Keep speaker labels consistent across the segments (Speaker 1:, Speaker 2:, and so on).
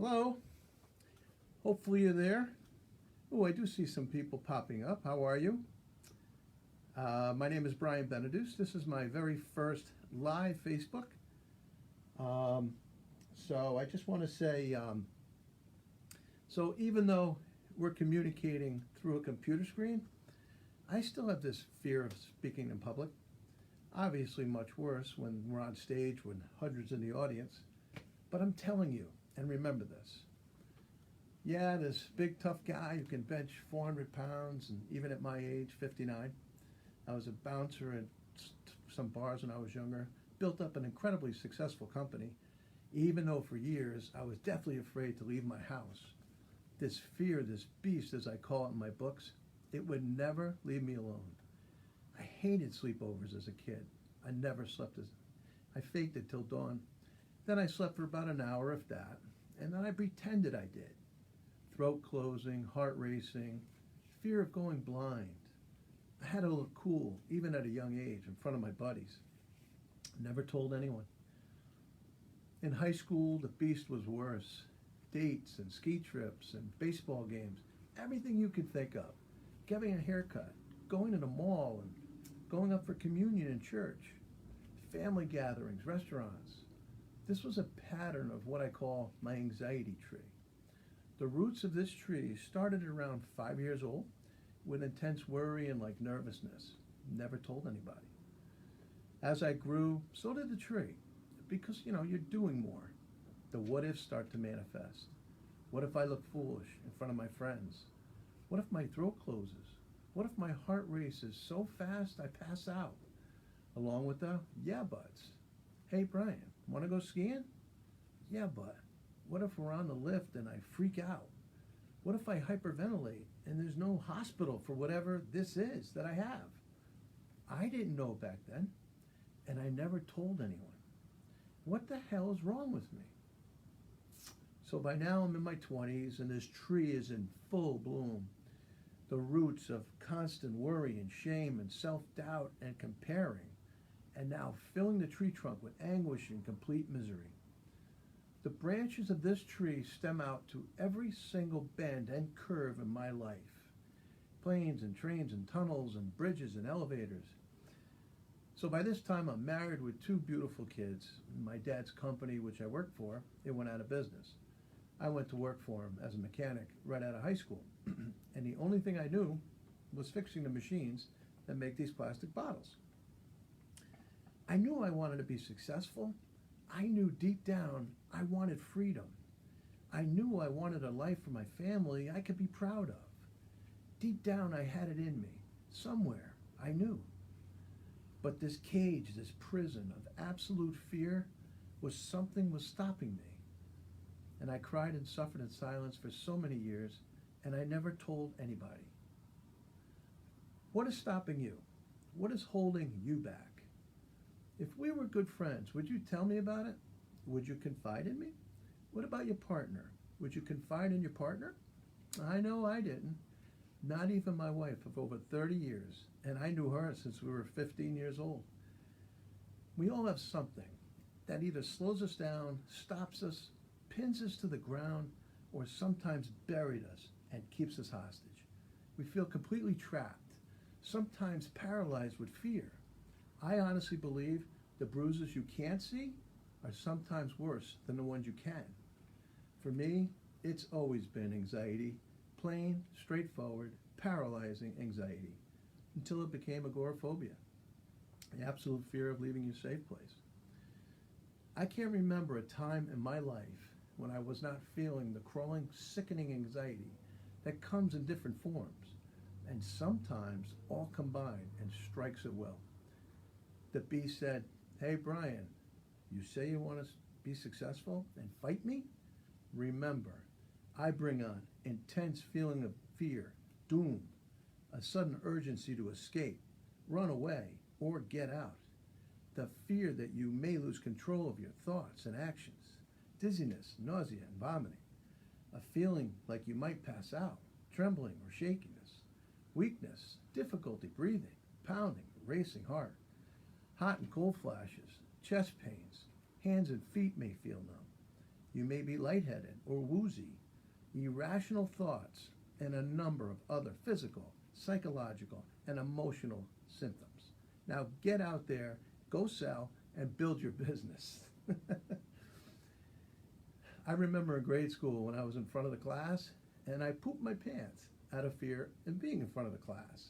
Speaker 1: Hello. Hopefully you're there. Oh, I do see some people popping up. How are you? My name is Brian Beneduce. This is my very first live Facebook. Um, so I just want to say, so even though we're communicating through a computer screen, I still have this fear of speaking in public. Obviously, much worse when we're on stage with hundreds in the audience. But I'm telling you, and remember this. Yeah, this big tough guy who can bench 400 pounds, and even at my age, 59, I was a bouncer at some bars when I was younger, built up an incredibly successful company, even though for years I was deathly afraid to leave my house. This fear, this beast, as I call it in my books, it would never leave me alone. I hated sleepovers as a kid. I never slept I faked it till dawn. Then I slept for about an hour, if that, and then I pretended I did. Throat closing, heart racing, fear of going blind. I had to look cool, even at a young age, in front of my buddies. Never told anyone. In high school, the beast was worse. Dates and ski trips and baseball games, everything you could think of. Getting a haircut, going to the mall, and going up for communion in church. Family gatherings, restaurants. This was a pattern of what I call my anxiety tree. The roots of this tree started around 5 years old with intense worry and like nervousness. Never told anybody. As I grew, so did the tree. Because, you're doing more. The what ifs start to manifest. What if I look foolish in front of my friends? What if my throat closes? What if my heart races so fast I pass out? Along with the yeah buts. Hey Brian, want to go skiing? Yeah, but what if we're on the lift and I freak out? What if I hyperventilate and there's no hospital for whatever this is that I have? I didn't know back then, and I never told anyone. What the hell is wrong with me? So by now I'm in my 20s and this tree is in full bloom. The roots of constant worry and shame and self-doubt and comparing, and now filling the tree trunk with anguish and complete misery. The branches of this tree stem out to every single bend and curve in my life. Planes and trains and tunnels and bridges and elevators. So by this time I'm married with two beautiful kids. My dad's company, which I worked for, it went out of business. I went to work for him as a mechanic right out of high school. And the only thing I knew was fixing the machines that make these plastic bottles. I knew I wanted to be successful. I knew deep down I wanted freedom. I knew I wanted a life for my family I could be proud of. Deep down I had it in me. Somewhere I knew. But this cage, this prison of absolute fear something was stopping me. And I cried and suffered in silence for so many years, and I never told anybody. What is stopping you? What is holding you back? If we were good friends, would you tell me about it? Would you confide in me? What about your partner? Would you confide in your partner? I know I didn't. Not even my wife of over 30 years, and I knew her since we were 15 years old. We all have something that either slows us down, stops us, pins us to the ground, or sometimes buried us and keeps us hostage. We feel completely trapped, sometimes paralyzed with fear. I honestly believe the bruises you can't see are sometimes worse than the ones you can. For me, it's always been anxiety, plain, straightforward, paralyzing anxiety, until it became agoraphobia, the absolute fear of leaving your safe place. I can't remember a time in my life when I was not feeling the crawling, sickening anxiety that comes in different forms, and sometimes all combined and strikes at will. The beast said, hey Brian, you say you want to be successful and fight me? Remember, I bring on intense feeling of fear, doom, a sudden urgency to escape, run away, or get out. The fear that you may lose control of your thoughts and actions, dizziness, nausea, and vomiting, a feeling like you might pass out, trembling or shakiness, weakness, difficulty breathing, pounding, racing heart, hot and cold flashes, chest pains, hands and feet may feel numb, You may be lightheaded or woozy, irrational thoughts, and a number of other physical, psychological, and emotional symptoms. Now get out there, go sell, and build your business. I remember in grade school when I was in front of the class and I pooped my pants out of fear of being in front of the class.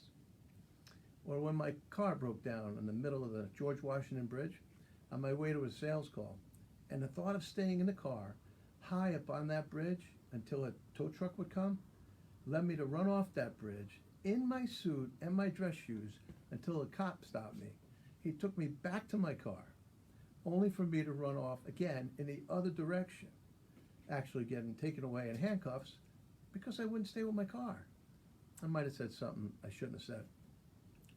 Speaker 1: Or when my car broke down in the middle of the George Washington Bridge on my way to a sales call, and the thought of staying in the car high up on that bridge until a tow truck would come led me to run off that bridge in my suit and my dress shoes until a cop stopped me. He took me back to my car, only for me to run off again in the other direction, actually getting taken away in handcuffs because I wouldn't stay with my car. I might have said something I shouldn't have said,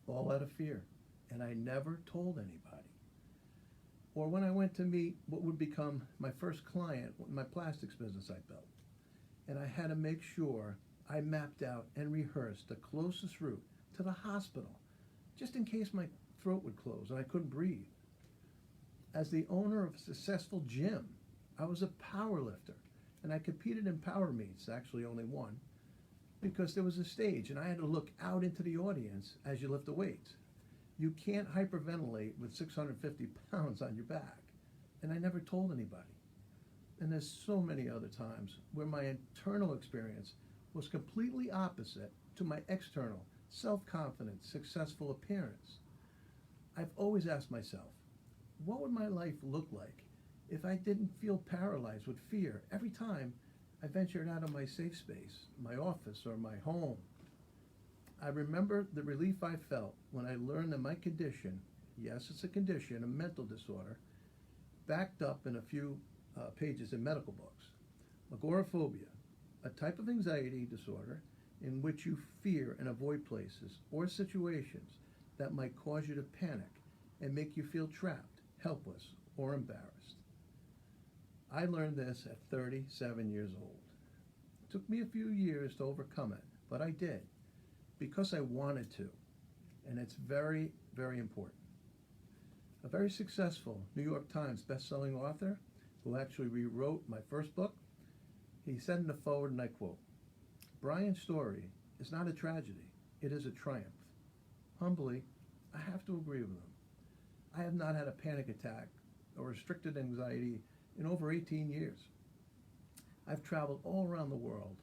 Speaker 1: all out of fear, and I never told anybody. Or when I went to meet what would become my first client in my plastics business I built, and I had to make sure I mapped out and rehearsed the closest route to the hospital, just in case my throat would close and I couldn't breathe. As the owner of a successful gym, I was a power lifter, and I competed in power meets, actually only one, because there was a stage and I had to look out into the audience as you lift the weights. You can't hyperventilate with 650 pounds on your back. And I never told anybody. And there's so many other times where my internal experience was completely opposite to my external, self-confident, successful appearance. I've always asked myself, what would my life look like if I didn't feel paralyzed with fear every time I ventured out of my safe space, my office, or my home? I remember the relief I felt when I learned that my condition, yes, it's a condition, a mental disorder, backed up in a few pages in medical books. Agoraphobia, a type of anxiety disorder in which you fear and avoid places or situations that might cause you to panic and make you feel trapped, helpless, or embarrassed. I learned this at 37 years old. It took me a few years to overcome it, but I did, because I wanted to, and it's very, very important. A very successful New York Times best-selling author who actually rewrote my first book, he said in the foreword, and I quote, "Brian's story is not a tragedy, it is a triumph." Humbly, I have to agree with him. I have not had a panic attack or restricted anxiety in over 18 years. I've traveled all around the world.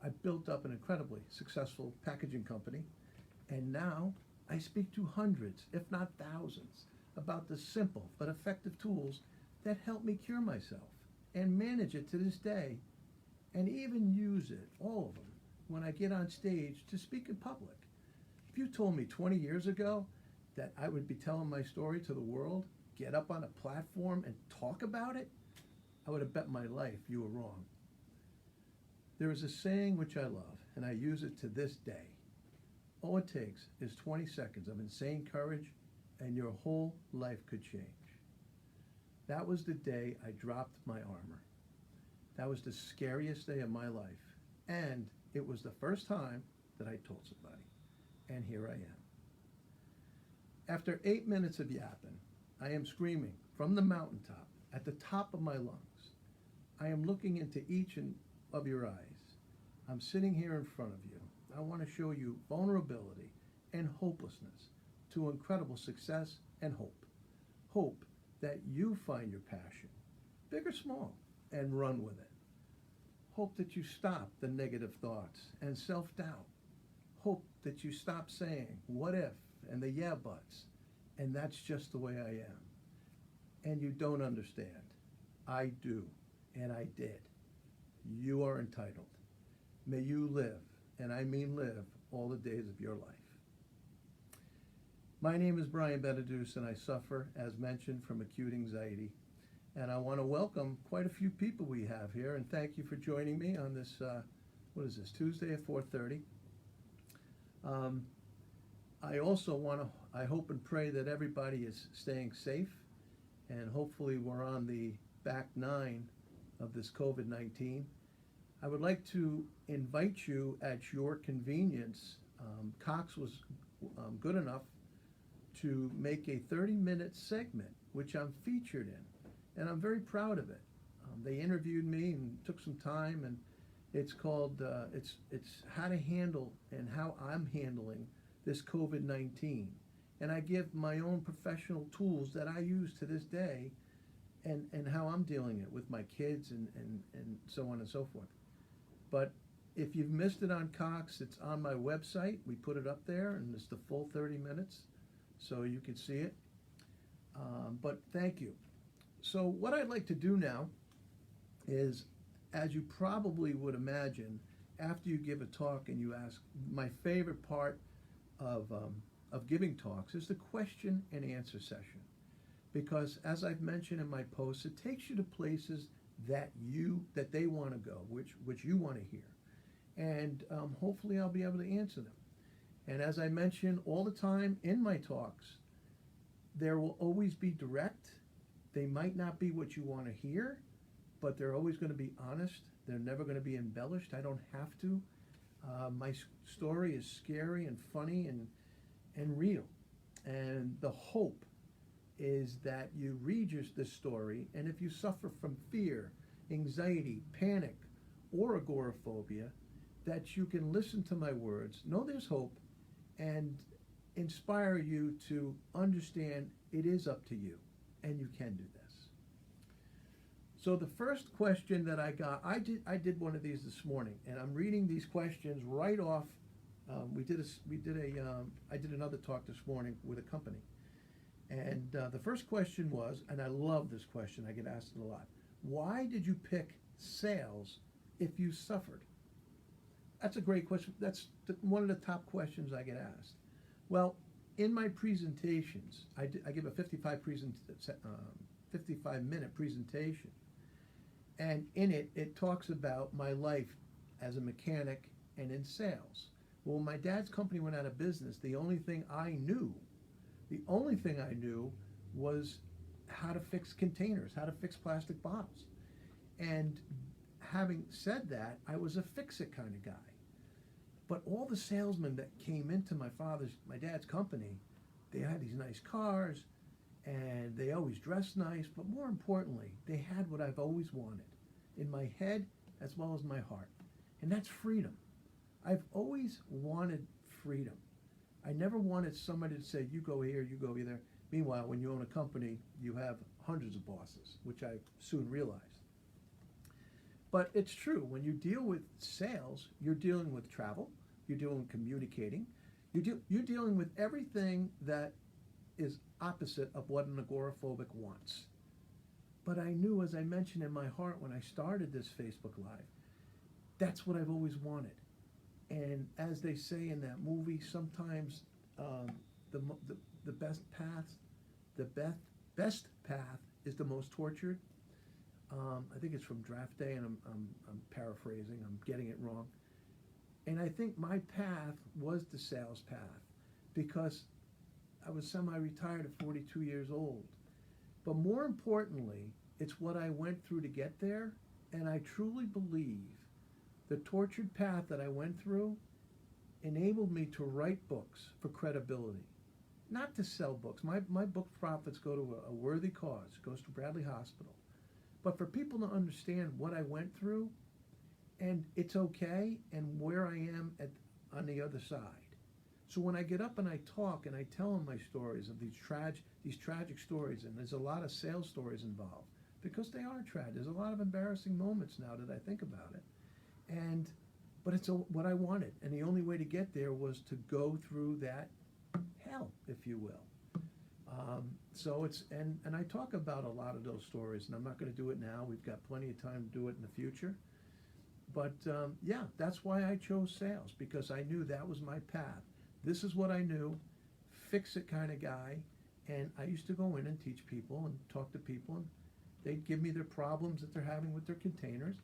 Speaker 1: I've built up an incredibly successful packaging company, and now I speak to hundreds, if not thousands, about the simple but effective tools that help me cure myself and manage it to this day, and even use it, all of them, when I get on stage to speak in public. If you told me 20 years ago that I would be telling my story to the world, get up on a platform and talk about it, I would have bet my life you were wrong. There is a saying which I love, and I use it to this day. All it takes is 20 seconds of insane courage, and your whole life could change. That was the day I dropped my armor. That was the scariest day of my life, and it was the first time that I told somebody. And here I am. After 8 minutes of yapping, I am screaming from the mountaintop at the top of my lungs. I am looking into each of your eyes. I'm sitting here in front of you. I want to show you vulnerability and hopelessness to incredible success and hope. Hope that you find your passion, big or small, and run with it. Hope that you stop the negative thoughts and self-doubt. Hope that you stop saying, what if, and the yeah buts, and that's just the way I am. And you don't understand. I do, and I did. You are entitled. May you live, and I mean live, all the days of your life. My name is Brian Beneduce, and I suffer, as mentioned, from acute anxiety. And I want to welcome quite a few people we have here, and thank you for joining me on this, Tuesday at 4:30. I also I hope and pray that everybody is staying safe, and hopefully we're on the back nine of this COVID-19. I would like to invite you at your convenience. Cox was good enough to make a 30-minute segment, which I'm featured in, and I'm very proud of it. They interviewed me and took some time, and it's called it's how to handle and how I'm handling this COVID-19, and I give my own professional tools that I use to this day, and how I'm dealing it with my kids and so on and so forth. But if you've missed it on Cox, it's on my website. We put it up there, and it's the full 30 minutes, so you can see it. But thank you. So what I'd like to do now is, as you probably would imagine, after you give a talk and you ask, my favorite part of giving talks is the question and answer session. Because as I've mentioned in my posts, it takes you to places that they want to go, which you want to hear. And hopefully I'll be able to answer them. And as I mention all the time in my talks, there will always be direct. They might not be what you want to hear, but they're always going to be honest. They're never going to be embellished. I don't have to. My story is scary and funny and real. And the hope is that you read this story, and if you suffer from fear, anxiety, panic, or agoraphobia, that you can listen to my words, know there's hope, and inspire you to understand it is up to you, and you can do this. So the first question that I got, I did one of these this morning, and I'm reading these questions right off. I did another talk this morning with a company, and the first question was, and I love this question, I get asked it a lot: why did you pick sales if you suffered? That's a great question. That's one of the top questions I get asked. Well, in my presentations, I give a 55-minute presentation, and in it, it talks about my life as a mechanic and in sales. Well, when my dad's company went out of business, the only thing I knew was how to fix containers, how to fix plastic bottles. And having said that, I was a fix-it kind of guy. But all the salesmen that came into my dad's company, they had these nice cars, and they always dressed nice, but more importantly, they had what I've always wanted in my head as well as my heart, and that's freedom. I've always wanted freedom. I never wanted somebody to say, you go here, you go there. Meanwhile, when you own a company, you have hundreds of bosses, which I soon realized. But it's true, when you deal with sales, you're dealing with travel, you're dealing with communicating, you're dealing with everything that is opposite of what an agoraphobic wants. But I knew, as I mentioned in my heart when I started this Facebook Live, that's what I've always wanted. And as they say in that movie, sometimes the best path is the most tortured. I think it's from Draft Day, and I'm paraphrasing. I'm getting it wrong. And I think my path was the sales path, because I was semi-retired at 42 years old. But more importantly, it's what I went through to get there, and I truly believe the tortured path that I went through enabled me to write books for credibility, not to sell books. My book profits go to a worthy cause, goes to Bradley Hospital. But for people to understand what I went through, and it's okay, and where I am on the other side. So when I get up and I talk and I tell them my stories of these tragic stories, and there's a lot of sales stories involved, because they are tragic. There's a lot of embarrassing moments now that I think about it. But it's what I wanted, and the only way to get there was to go through that hell, if you will. So it's, and I talk about a lot of those stories, and I'm not going to do it now. We've got plenty of time to do it in the future. But yeah, that's why I chose sales, because I knew that was my path. This is what I knew, fix-it kind of guy, and I used to go in and teach people and talk to people, and they'd give me their problems that they're having with their containers,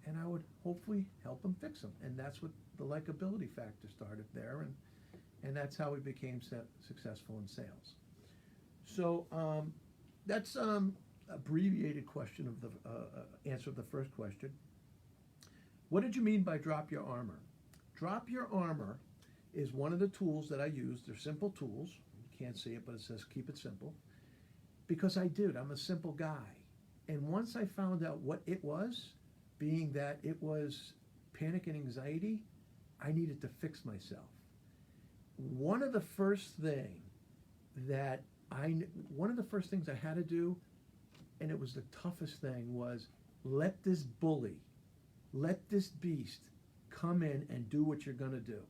Speaker 1: and I would hopefully help them fix them. And that's what the likability factor started there, and that's how we became successful in sales. So that's abbreviated question of the answer of the first question. What did you mean by drop your armor? Drop your armor is one of the tools that I use. They're simple tools. You can't see it, but it says keep it simple. Because I'm a simple guy. And once I found out what it was, being that it was panic and anxiety, I needed to fix myself. One of the first thing that one of the first things I had to do, and it was the toughest thing, was let this bully, let this beast come in and do what you're going to do.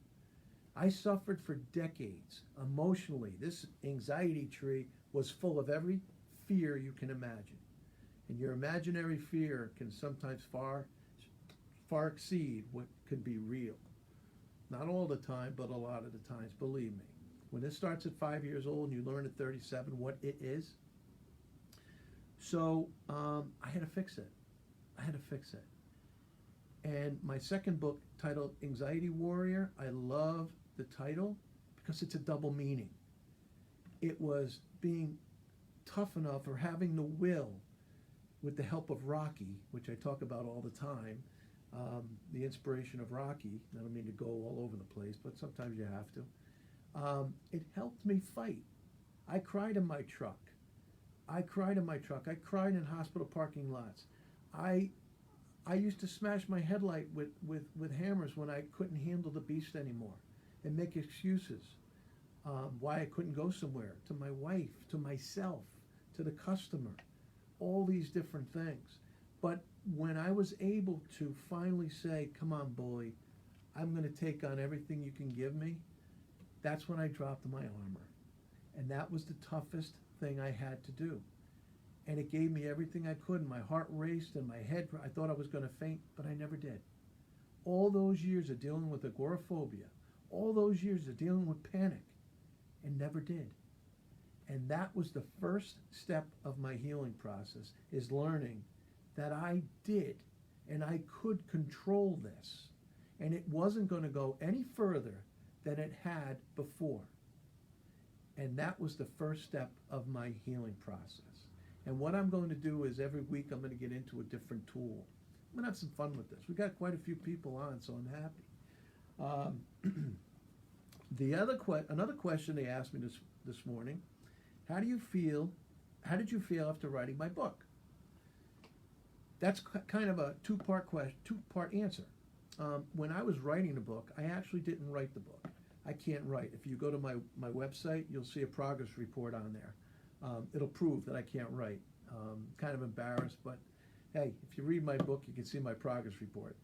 Speaker 1: I suffered for decades emotionally. This anxiety tree was full of every fear you can imagine. And your imaginary fear can sometimes far exceed what could be real. Not all the time, but a lot of the times, believe me. When this starts at 5 years old and you learn at 37 what it is. So I had to fix it. And my second book, titled Anxiety Warrior, I love the title because it's a double meaning. It was being tough enough or having the will, with the help of Rocky, which I talk about all the time, the inspiration of Rocky. I don't mean to go all over the place, but sometimes you have to. It helped me fight. I cried in my truck. I cried in hospital parking lots. I used to smash my headlight with hammers when I couldn't handle the beast anymore and make excuses why I couldn't go somewhere, to my wife, to myself, to the customer, all these different things. But when I was able to finally say, come on, bully, I'm going to take on everything you can give me, that's when I dropped my armor. And that was the toughest thing I had to do. And it gave me everything I could. And my heart raced and my head, I thought I was going to faint, but I never did. All those years of dealing with agoraphobia, all those years of dealing with panic, and never did. And that was the first step of my healing process, is learning that I did and I could control this. And it wasn't going to go any further than it had before. And that was the first step of my healing process. And what I'm going to do is every week I'm going to get into a different tool. I'm going to have some fun with this. We got quite a few people on, so I'm happy. Another question they asked me this morning: how did you feel after writing my book? That's kind of a two-part answer. When I was writing the book, I actually didn't write the book. I can't write. If you go to my website, you'll see a progress report on there. It'll prove that I can't write. Kind of embarrassed, but hey, if you read my book, you can see my progress report.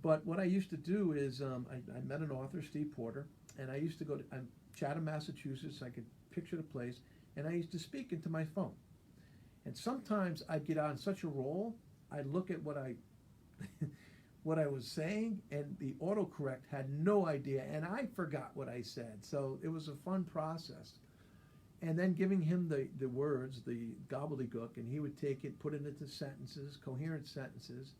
Speaker 1: But what I used to do is I met an author, Steve Porter, and I used to go to Chatham, Massachusetts. I could picture the place, and I used to speak into my phone. And sometimes I'd get on such a roll, I'd look at what I what I was saying, and the autocorrect had no idea, and I forgot what I said. So it was a fun process. And then giving him the words, the gobbledygook, and he would take it, put it into sentences, coherent sentences,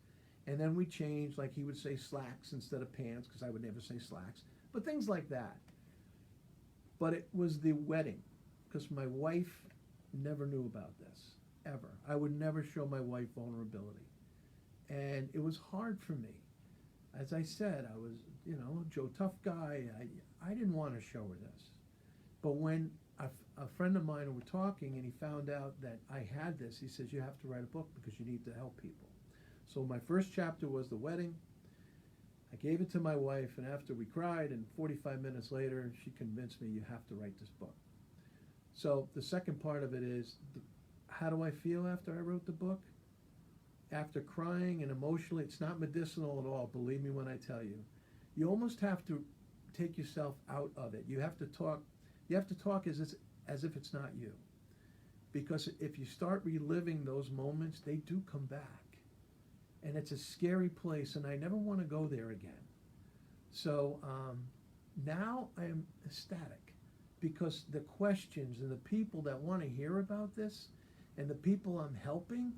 Speaker 1: and then we changed, like he would say slacks instead of pants, because I would never say slacks, but things like that. But it was the wedding, because my wife never knew about this, ever. I would never show my wife vulnerability. And it was hard for me. As I said, I was, Joe Tough guy. I didn't want to show her this. But when a friend of mine were talking and he found out that I had this, he says, you have to write a book because you need to help people. So my first chapter was the wedding. I gave it to my wife, and after we cried, and 45 minutes later, she convinced me, you have to write this book. So the second part of it is, how do I feel after I wrote the book? After crying and emotionally, it's not medicinal at all, believe me when I tell you. You almost have to take yourself out of it. You have to talk as if it's not you. Because if you start reliving those moments, they do come back. And it's a scary place, and I never want to go there again. So now I am ecstatic, because the questions and the people that want to hear about this and the people I'm helping,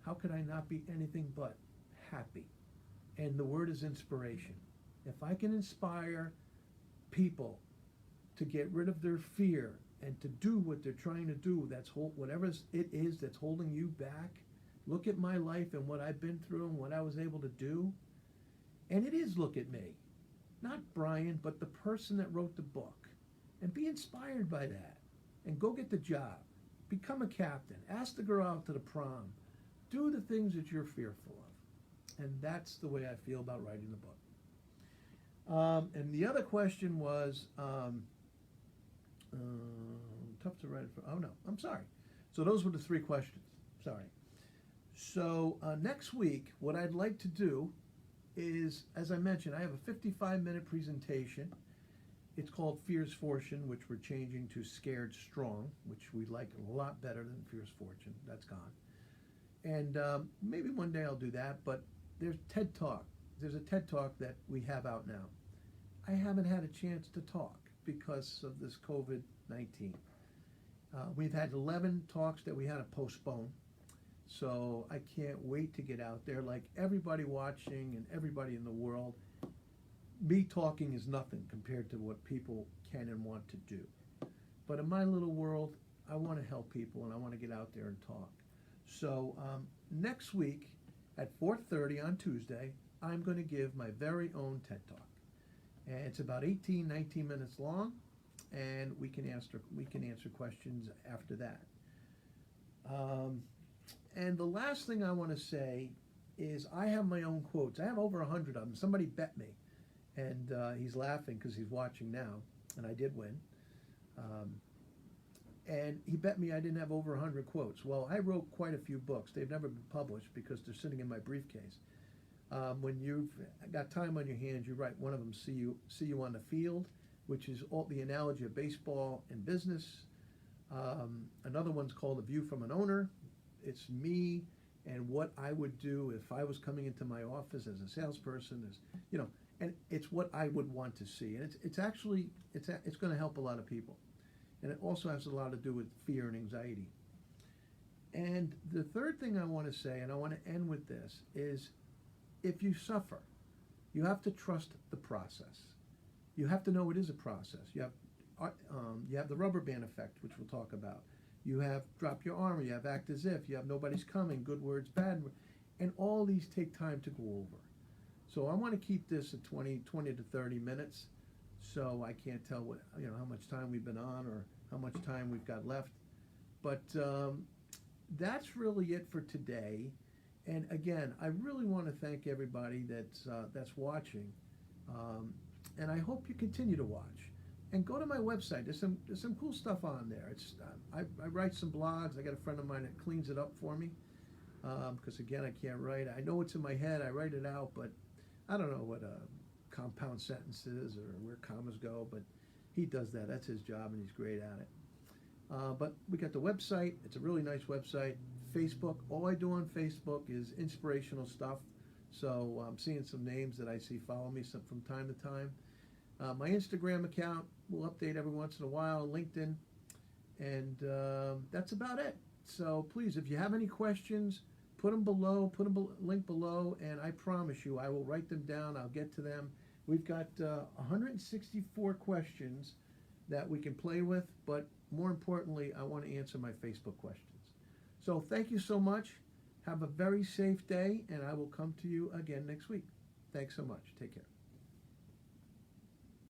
Speaker 1: how could I not be anything but happy? And the word is inspiration. If I can inspire people to get rid of their fear and to do what they're trying to do, whatever it is that's holding you back, look at my life and what I've been through and what I was able to do. And it is look at me. Not Brian, but the person that wrote the book. And be inspired by that. And go get the job. become a captain, ask the girl out to the prom, do the things that you're fearful of. And that's the way I feel about writing the book. And the other question was, tough to write for, oh no, I'm sorry. So those were the three questions, sorry. So next week, what I'd like to do is, as I mentioned, I have a 55-minute presentation. It's called Fierce Fortune, which we're changing to Scared Strong, which we like a lot better than Fierce Fortune. That's gone. And maybe one day I'll do that, but there's TED Talk. There's a TED Talk that we have out now. I haven't had a chance to talk because of this COVID-19. We've had 11 talks that we had to postpone. So I can't wait to get out there. Like everybody watching and everybody in the world, me talking is nothing compared to what people can and want to do. But in my little world, I want to help people and I want to get out there and talk. So next week at 4:30 on Tuesday, I'm going to give my very own TED Talk. And it's about 19 minutes long, and we can answer questions after that. And the last thing I want to say is I have my own quotes. I have over 100 of them. Somebody bet me, and he's laughing because he's watching now, and I did win. And he bet me I didn't have over 100 quotes. Well, I wrote quite a few books. They've never been published because they're sitting in my briefcase. When you've got time on your hands, you write one of them, see you on the field, which is all the analogy of baseball and business. Another one's called A View from an Owner. It's me and what I would do if I was coming into my office as a salesperson, and it's what I would want to see. And it's going to help a lot of people. And it also has a lot to do with fear and anxiety. And the third thing I want to say, and I want to end with this, is if you suffer, you have to trust the process. You have to know it is a process. You have the rubber band effect, which we'll talk about. You have drop your armor. You have act as if. You have nobody's coming, good words, bad words. And all these take time to go over. So I want to keep this at 20 to 30 minutes. So I can't tell how much time we've been on or how much time we've got left. But that's really it for today. And again, I really want to thank everybody that's watching. And I hope you continue to watch. And go to my website. There's some cool stuff on there. I write some blogs. I got a friend of mine that cleans it up for me. Because again, I can't write. I know it's in my head. I write it out, but I don't know what compound sentences or where commas go, but he does that. That's his job, and he's great at it. But we got the website. It's a really nice website. Facebook. All I do on Facebook is inspirational stuff. So I'm seeing some names that I see follow me from time to time. My Instagram account will update every once in a while. LinkedIn, and that's about it. So please, if you have any questions, put them below. Put a link below, and I promise you, I will write them down. I'll get to them. We've got 164 questions that we can play with, but more importantly, I want to answer my Facebook questions. So thank you so much. Have a very safe day, and I will come to you again next week. Thanks so much. Take care.